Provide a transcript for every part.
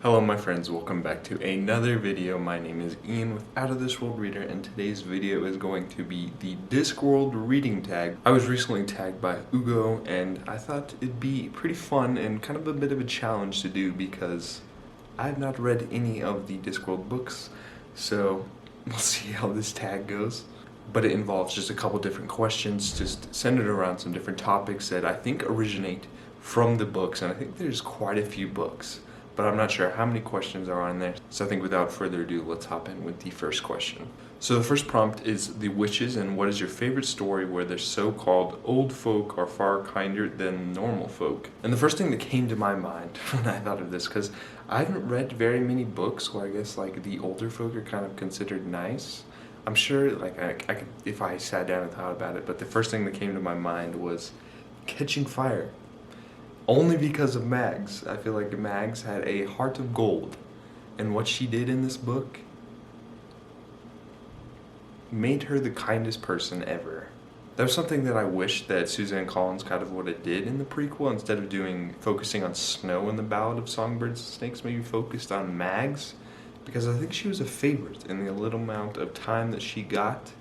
Hello my friends, welcome back to another video. My name is Ian with Out of This World Reader, and today's video is going to be the Discworld Reading Tag. I was recently tagged by Hugo, and I thought it'd be pretty fun and kind of a bit of a challenge to do because I've not read any of the Discworld books, so we'll see how this tag goes. But it involves just a couple different questions, just centered around some different topics that I think originate from the books, and I think there's quite a few books, but I'm not sure how many questions are on there. So I think without further ado, let's hop in with the first question. So the first prompt is the witches, and what is your favorite story where the so-called old folk are far kinder than normal folk? And the first thing that came to my mind when I thought of this, because I haven't read very many books where I guess like the older folk are kind of considered nice. I'm sure like I could, if I sat down and thought about it, but the first thing that came to my mind was Catching Fire. Only because of Mags. I feel like Mags had a heart of gold, and what she did in this book made her the kindest person ever. That was something that I wish that Suzanne Collins kind of would have did in the prequel. Instead of focusing on Snow in the Ballad of Songbirds and Snakes, maybe focused on Mags, because I think she was a favorite in the little amount of time that she got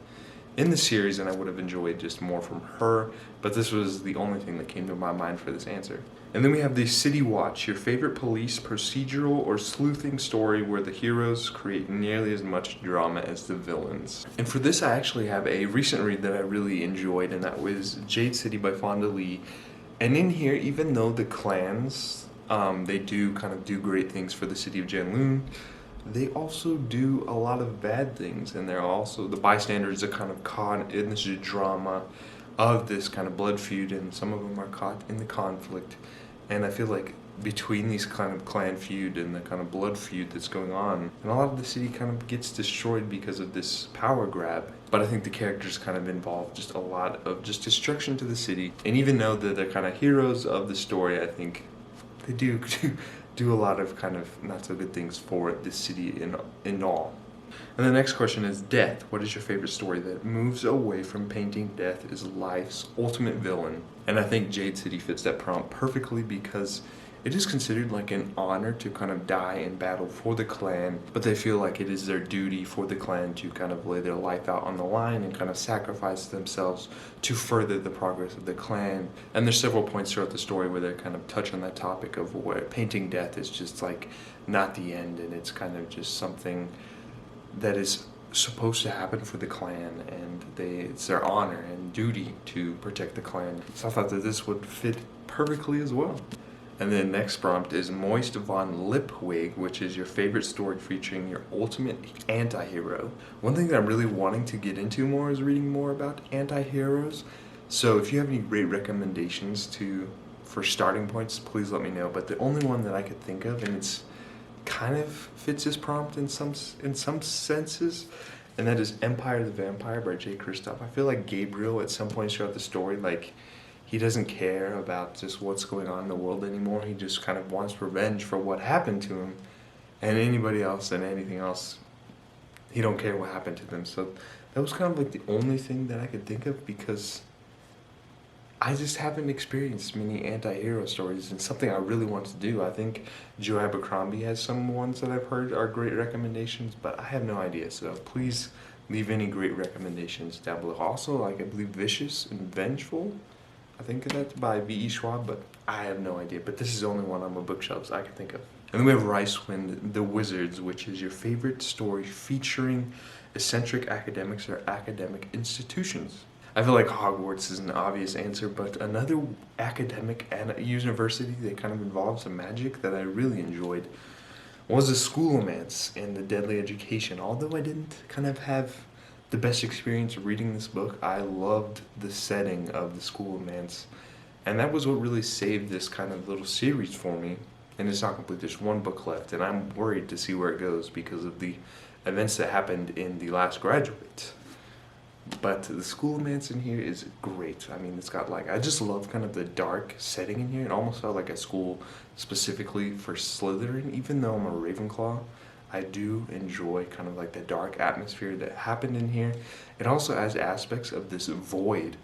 in the series, and I would have enjoyed just more from her, but this was the only thing that came to my mind for this answer. And then we have the City Watch, your favorite police, procedural, or sleuthing story where the heroes create nearly as much drama as the villains. And for this I actually have a recent read that I really enjoyed, and that was Jade City by Fonda Lee. And in here, even though the clans, they do kind of do great things for the city of Janloon, they also do a lot of bad things, and they're also, the bystanders are kind of caught in this drama of this kind of blood feud, and some of them are caught in the conflict. And I feel like between these kind of clan feud and the kind of blood feud that's going on, and a lot of the city kind of gets destroyed because of this power grab. But I think the characters kind of involve just a lot of just destruction to the city, and even though that they're kind of heroes of the story, I think they do a lot of kind of not so good things for the city in all. And the next question is death. What is your favorite story that moves away from painting death as life's ultimate villain? And I think Jade City fits that prompt perfectly because it is considered like an honor to kind of die in battle for the clan, but they feel like it is their duty for the clan to kind of lay their life out on the line and kind of sacrifice themselves to further the progress of the clan. And there's several points throughout the story where they kind of touch on that topic of where painting death is just like not the end, and it's kind of just something that is supposed to happen for the clan, and it's their honor and duty to protect the clan. So I thought that this would fit perfectly as well. And then next prompt is Moist von Lipwig, which is your favorite story featuring your ultimate anti-hero. One thing that I'm really wanting to get into more is reading more about anti-heroes. So if you have any great recommendations for starting points, please let me know. But the only one that I could think of, and it's kind of fits this prompt in some senses, and that is Empire the Vampire by J. Kristoff. I feel like Gabriel at some point throughout the story, like, he doesn't care about just what's going on in the world anymore. He just kind of wants revenge for what happened to him, and anybody else and anything else, he don't care what happened to them. So that was kind of like the only thing that I could think of, because I just haven't experienced many anti-hero stories, and something I really want to do. I think Joe Abercrombie has some ones that I've heard are great recommendations, but I have no idea. So please leave any great recommendations down below. Also, like, I believe Vicious and Vengeful, I think that's by V.E. Schwab, but I have no idea. But this is the only one on my bookshelves I can think of. And then we have RINCEWIND, The Wizards, which is your favorite story featuring eccentric academics or academic institutions. I feel like Hogwarts is an obvious answer, but another academic and university that kind of involves some magic that I really enjoyed was the Schoolomance and the Deadly Education. Although I didn't kind of have the best experience reading this book, I loved the setting of the Schoolomance, and that was what really saved this kind of little series for me. And it's not complete, there's one book left, and I'm worried to see where it goes because of the events that happened in The Last Graduate. But the Schoolomance in here is great. I mean, it's got like, I just love kind of the dark setting in here. It almost felt like a school specifically for Slytherin. Even though I'm a Ravenclaw, I do enjoy kind of like the dark atmosphere that happened in here. It also has aspects of this void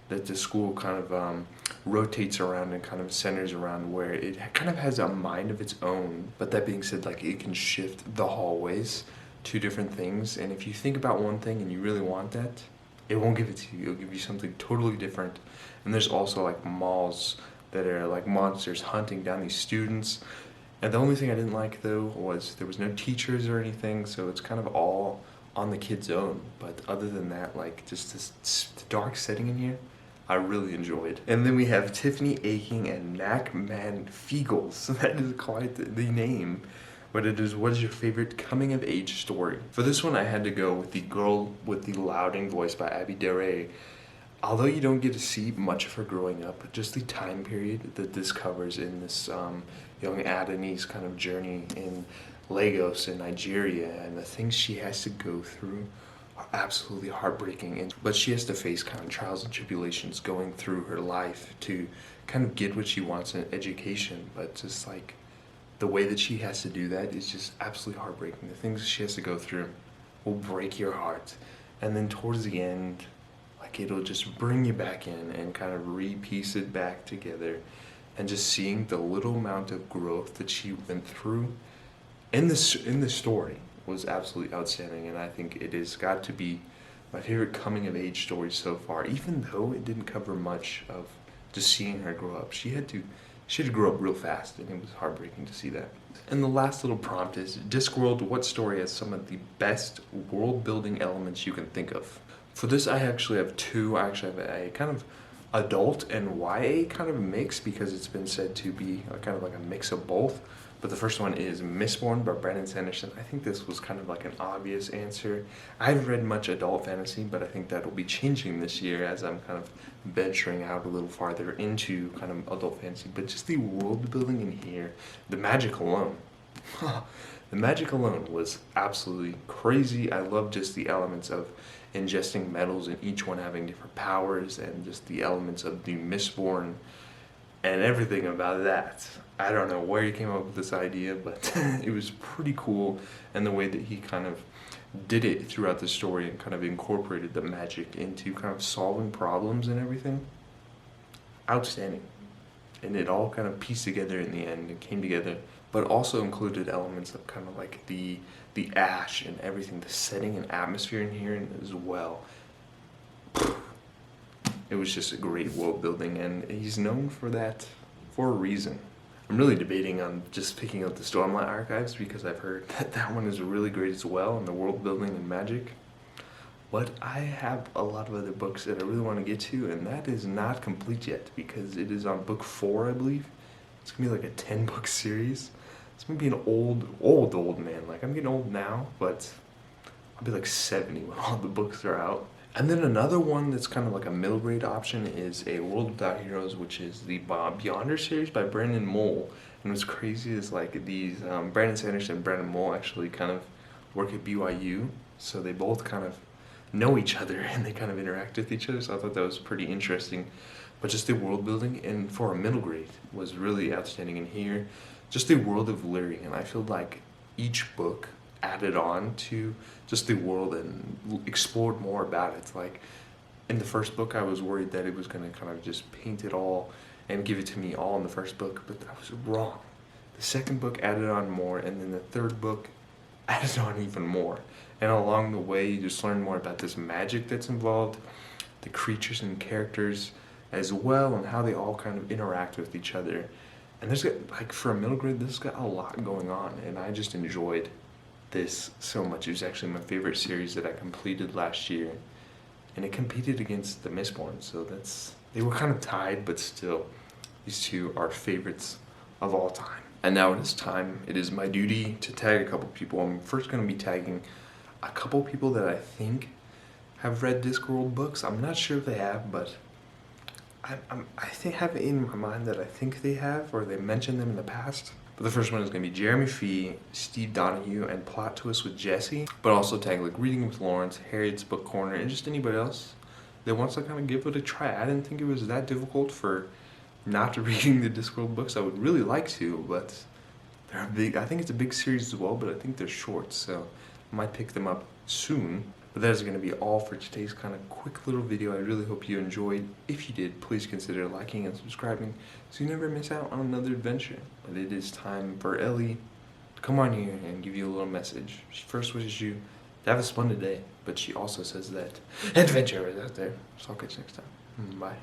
that the school kind of rotates around and kind of centers around, where it kind of has a mind of its own. But that being said, like, it can shift the hallways to different things, and if you think about one thing and you really want that, it won't give it to you. It'll give you something totally different. And there's also like malls that are like monsters hunting down these students. And the only thing I didn't like though was there was no teachers or anything, so it's kind of all on the kid's own. But other than that, like, just this dark setting in here, I really enjoyed. And then we have Tiffany Aching and Knackman FEEGLES. That is quite the name. But it is, what is your favorite coming of age story? For this one, I had to go with The Girl with the Louding Voice by Abby DeRay. Although you don't get to see much of her growing up, just the time period that this covers in this young Adonis kind of journey in Lagos in Nigeria, and the things she has to go through are absolutely heartbreaking. But she has to face kind of trials and tribulations going through her life to kind of get what she wants in education. But just like, the way that she has to do that is just absolutely heartbreaking. The things she has to go through will break your heart. And then towards the end, like, it'll just bring you back in and kind of re-piece it back together. And just seeing the little amount of growth that she went through in the story was absolutely outstanding. And I think it has got to be my favorite coming of age story so far, even though it didn't cover much of just seeing her grow up. She had to grow up real fast, and it was heartbreaking to see that. And the last little prompt is, Discworld, what story has some of the best world-building elements you can think of? For this, I actually have two. I actually have a kind of adult and YA kind of mix, because it's been said to be kind of like a mix of both. But the first one is Mistborn by Brandon Sanderson. I think this was kind of like an obvious answer. I haven't read much adult fantasy, but I think that will be changing this year as I'm kind of venturing out a little farther into kind of adult fantasy. But just the world building in here, the magic alone. The magic alone was absolutely crazy. I love just the elements of ingesting metals and each one having different powers, and just the elements of the Mistborn and everything about that. I don't know where he came up with this idea, but it was pretty cool, and the way that he kind of did it throughout the story and kind of incorporated the magic into kind of solving problems and everything. Outstanding. And it all kind of pieced together in the end and came together, but also included elements of kind of like the ash and everything, the setting and atmosphere in here as well. It was just a great world building, and he's known for that for a reason. I'm really debating on just picking up the Stormlight Archives, because I've heard that that one is really great as well, and the world building and magic. But I have a lot of other books that I really want to get to, and that is not complete yet, because it is on book 4, I believe. It's gonna be like a 10-book series. It's gonna be an old man. Like, I'm getting old now, but I'll be like 70 when all the books are out. And then another one that's kind of like a middle grade option is A World Without Heroes, which is the Beyonder series by Brandon Mole. And what's crazy is like these, Brandon Sanderson and Brandon Mole actually kind of work at BYU, so they both kind of know each other and they kind of interact with each other, so I thought that was pretty interesting. But just the world building, and for a middle grade, was really outstanding in here. Just the world of Lyria, and I feel like each book added on to just the world and explored more about it. Like, in the first book, I was worried that it was going to kind of just paint it all and give it to me all in the first book, but I was wrong. The second book added on more, and then the third book added on even more. And along the way, you just learn more about this magic that's involved, the creatures and characters as well, and how they all kind of interact with each other. And there's, like, for a middle grade, this has got a lot going on, and I just enjoyed this so much. It was actually my favorite series that I completed last year, and it competed against the Mistborn, so they were kind of tied, but still, these two are favorites of all time. And now it is time. It is my duty to tag a couple people. I'm first going to be tagging a couple people that I think have read Discworld books. I'm not sure if they have, but I think have it in my mind that I think they have, or they mentioned them in the past. But the first one is going to be Jeremy Fee, Steve Donahue, and Plot Twist with Jesse. But also tag like Reading with Lawrence, Harriet's Book Corner, and just anybody else that wants to kind of give it a try. I didn't think it was that difficult for not reading the Discworld books. I would really like to, but they're big. I think it's a big series as well, but I think they're short, so I might pick them up soon. But that is going to be all for today's kind of quick little video. I really hope you enjoyed. If you did, please consider liking and subscribing so you never miss out on another adventure. But it is time for Ellie to come on here and give you a little message. She first wishes you to have a splendid day, but she also says that adventure is out there. So I'll catch you next time. Bye.